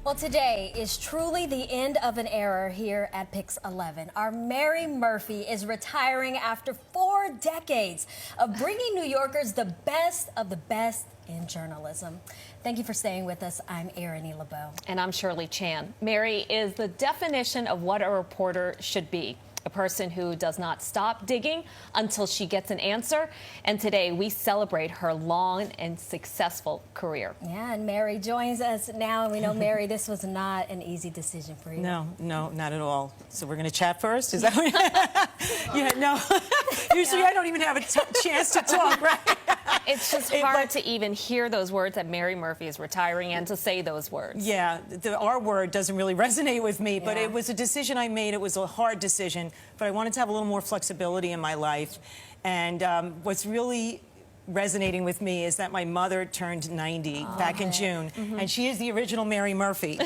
Well, today is truly the end of an era here at Pix 11. Our Mary Murphy is retiring after 4 decades of bringing New Yorkers the best of the best in journalism. Thank you for staying with us. I'm Erin E. LeBeau. And I'm Shirley Chan. Mary is the definition of what a reporter should be. A person who does not stop digging until she gets an answer. And today we celebrate her long and successful career. Yeah, and Mary joins us now. And we know, Mary, this was not an easy decision for you. No, not at all. So we're going to chat first? Is that what? Yeah, no. Usually I don't even have a chance to talk, right? It's just hard to even hear those words that Mary Murphy is retiring and to say those words. Yeah, the R word doesn't really resonate with me, but it was a decision I made. It was a hard decision, but I wanted to have a little more flexibility in my life. And what's really resonating with me is that my mother turned 90 back in June, and she is the original Mary Murphy.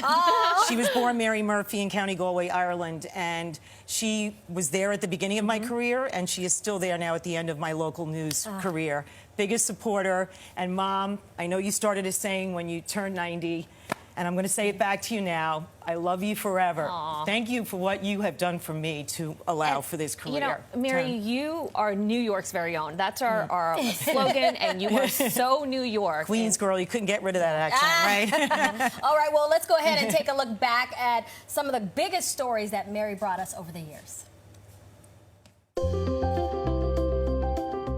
She was born Mary Murphy in County Galway, Ireland, and she was there at the beginning of my career, and she is still there now at the end of my local news career. Biggest supporter. And Mom, I know you started as saying when you turned 90, and I'm going to say it back to you now. I love you forever. Aww. Thank you for what you have done for me to allow for this career. You know, Mary, you are New York's very own. That's our slogan, and you are so New York. Queens girl, you couldn't get rid of that accent, right? All right, well, let's go ahead and take a look back at some of the biggest stories that Mary brought us over the years.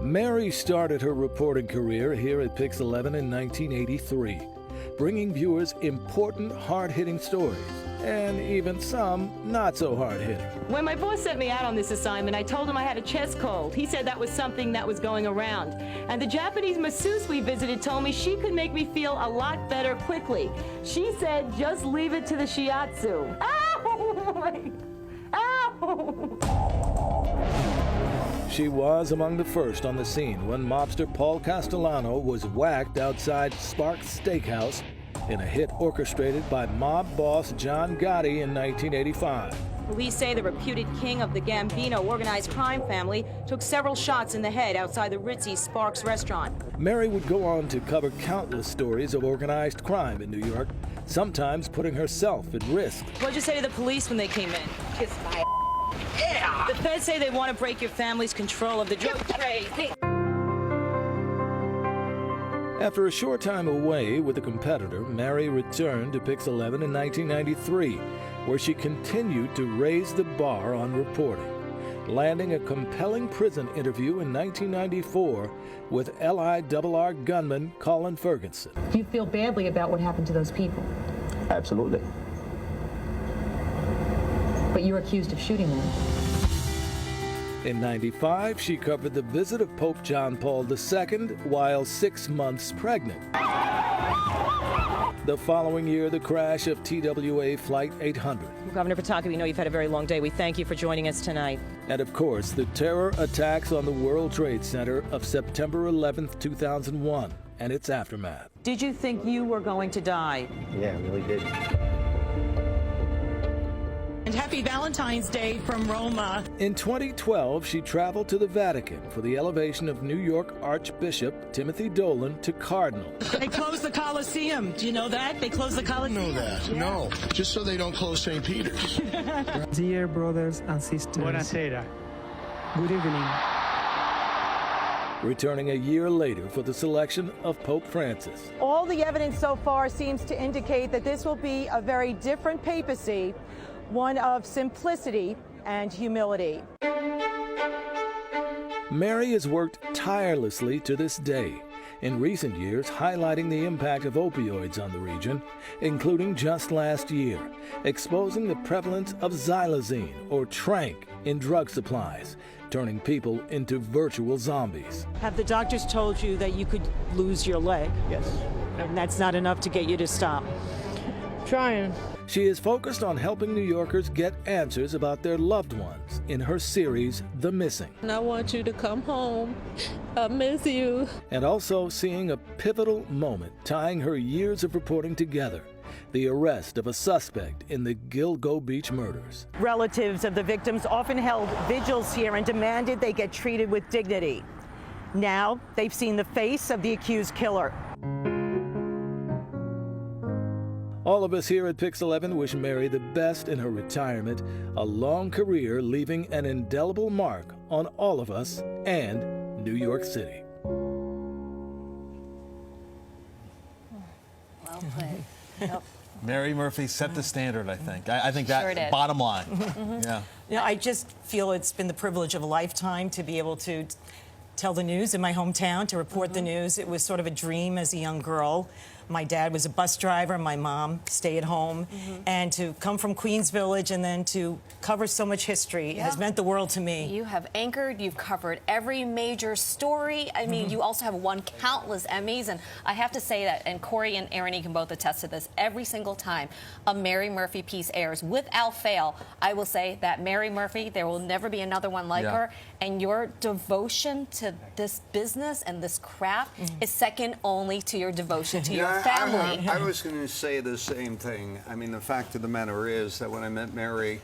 Mary started her reporting career here at Pix 11 in 1983, bringing viewers important, hard-hitting stories, and even some not so hard-hitting. When my boss sent me out on this assignment, I told him I had a chest cold. He said that was something that was going around. And the Japanese masseuse we visited told me she could make me feel a lot better quickly. She said, just leave it to the shiatsu. Ow! Ow! She was among the first on the scene when mobster Paul Castellano was whacked outside Sparks Steakhouse in a hit orchestrated by mob boss John Gotti in 1985. Police say the reputed king of the Gambino organized crime family took several shots in the head outside the ritzy Sparks restaurant. Mary would go on to cover countless stories of organized crime in New York, sometimes putting herself at risk. What'd you say to the police when they came in? Kiss my yeah! The feds say they want to break your family's control of the drug trade. After a short time away with a competitor, Mary returned to Pix 11 in 1993, where she continued to raise the bar on reporting, landing a compelling prison interview in 1994 with LIRR gunman Colin Ferguson. Do you feel badly about what happened to those people? Absolutely. But you were accused of shooting them. In '95, she covered the visit of Pope John Paul II while 6 months pregnant. The following year, the crash of TWA Flight 800. Governor Pataki, we know you've had a very long day. We thank you for joining us tonight. And of course, the terror attacks on the World Trade Center of September 11th, 2001, and its aftermath. Did you think you were going to die? Yeah, I really did. And happy Valentine's Day from Roma. In 2012, she traveled to the Vatican for the elevation of New York Archbishop Timothy Dolan to Cardinal. They closed the Colosseum. Do you know that? They closed the Colosseum. I know that. Yeah. No, just so they don't close St. Peter's. Dear brothers and sisters. Buonasera. Good evening. Returning a year later for the selection of Pope Francis. All the evidence so far seems to indicate that this will be a very different papacy, one of simplicity and humility. Mary has worked tirelessly to this day, in recent years highlighting the impact of opioids on the region, including just last year, exposing the prevalence of xylazine, or trank, in drug supplies, turning people into virtual zombies. Have the doctors told you that you could lose your leg? Yes. And that's not enough to get you to stop? Trying. She is focused on helping New Yorkers get answers about their loved ones in her series, The Missing. And I want you to come home. I miss you. And also seeing a pivotal moment tying her years of reporting together, the arrest of a suspect in the Gilgo Beach murders. Relatives of the victims often held vigils here and demanded they get treated with dignity. Now they've seen the face of the accused killer. All of us here at Pix 11 wish Mary the best in her retirement, a long career leaving an indelible mark on all of us and New York City. Well played. Yep. Mary Murphy set the standard, I think. I think that, Sure did. bottom line. Yeah. You know, I just feel it's been the privilege of a lifetime to be able to tell the news in my hometown, to report the news. It was sort of a dream as a young girl. My dad was a bus driver, my mom stay at home, and to come from Queens Village and then to cover so much history has meant the world to me. You have anchored, you've covered every major story. I mean, you also have won countless Emmys, and I have to say that, and Corey and Aaron, you can both attest to this, every single time a Mary Murphy piece airs, without fail, I will say that Mary Murphy, there will never be another one like her, and your devotion to this business and this craft is second only to your devotion to your family. I was going to say the same thing. I mean, the fact of the matter is that when I met Mary,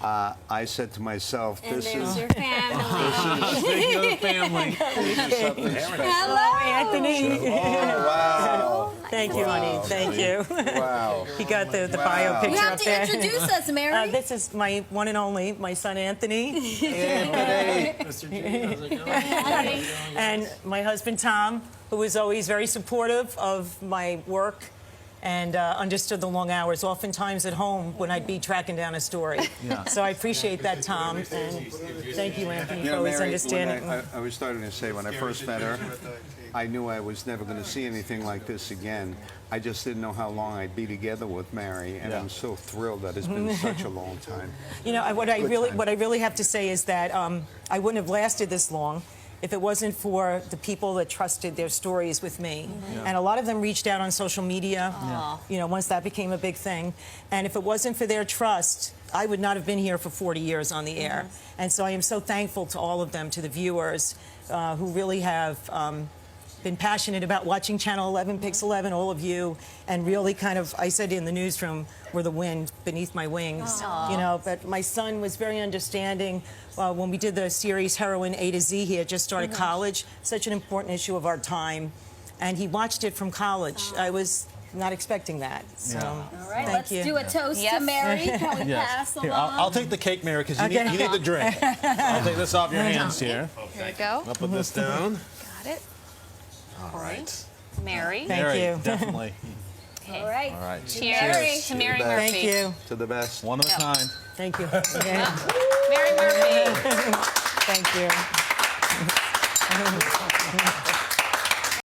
I said to myself, This is your family. Speaking of the family. This is something special. Hello, Anthony. Oh, wow. Thank you, honey. Thank you. Wow. He got the bio picture You have up to there. introduce us, Mary. This is my one and only, my son Anthony. And my husband Tom, who was always very supportive of my work and understood the long hours, oftentimes at home when I'd be tracking down a story. So I appreciate that, Tom, and thank you, Anthony, You for know, always Mary, understanding. I was starting to say, when I first met her, I knew I was never going to see anything like this again. I just didn't know how long I'd be together with Mary, and I'm so thrilled that it's been such a long time. You know, what I really have to say is that I wouldn't have lasted this long if it wasn't for the people that trusted their stories with me. And a lot of them reached out on social media, you know, once that became a big thing. And if it wasn't for their trust, I would not have been here for 40 years on the air. And so I am so thankful to all of them, to the viewers who really have been passionate about watching Channel 11, Pix 11, all of you, and really kind of, I said in the newsroom, were the wind beneath my wings, you know. But my son was very understanding. When we did the series Heroin A to Z, he had just started college, such an important issue of our time, and he watched it from college. I was not expecting that. So, All right, thank let's you. do a toast to Mary. Can we pass along? Here, I'll take the cake, Mary, because you need the drink. I'll take this off your hands here. Here we go. I'll put this down. Got it. All right. Mary. Thank Mary, you. definitely. Okay. All right. All right. Cheers to Mary Murphy. Thank you. To the best. One of a kind. Thank you. Mary Murphy. Thank you.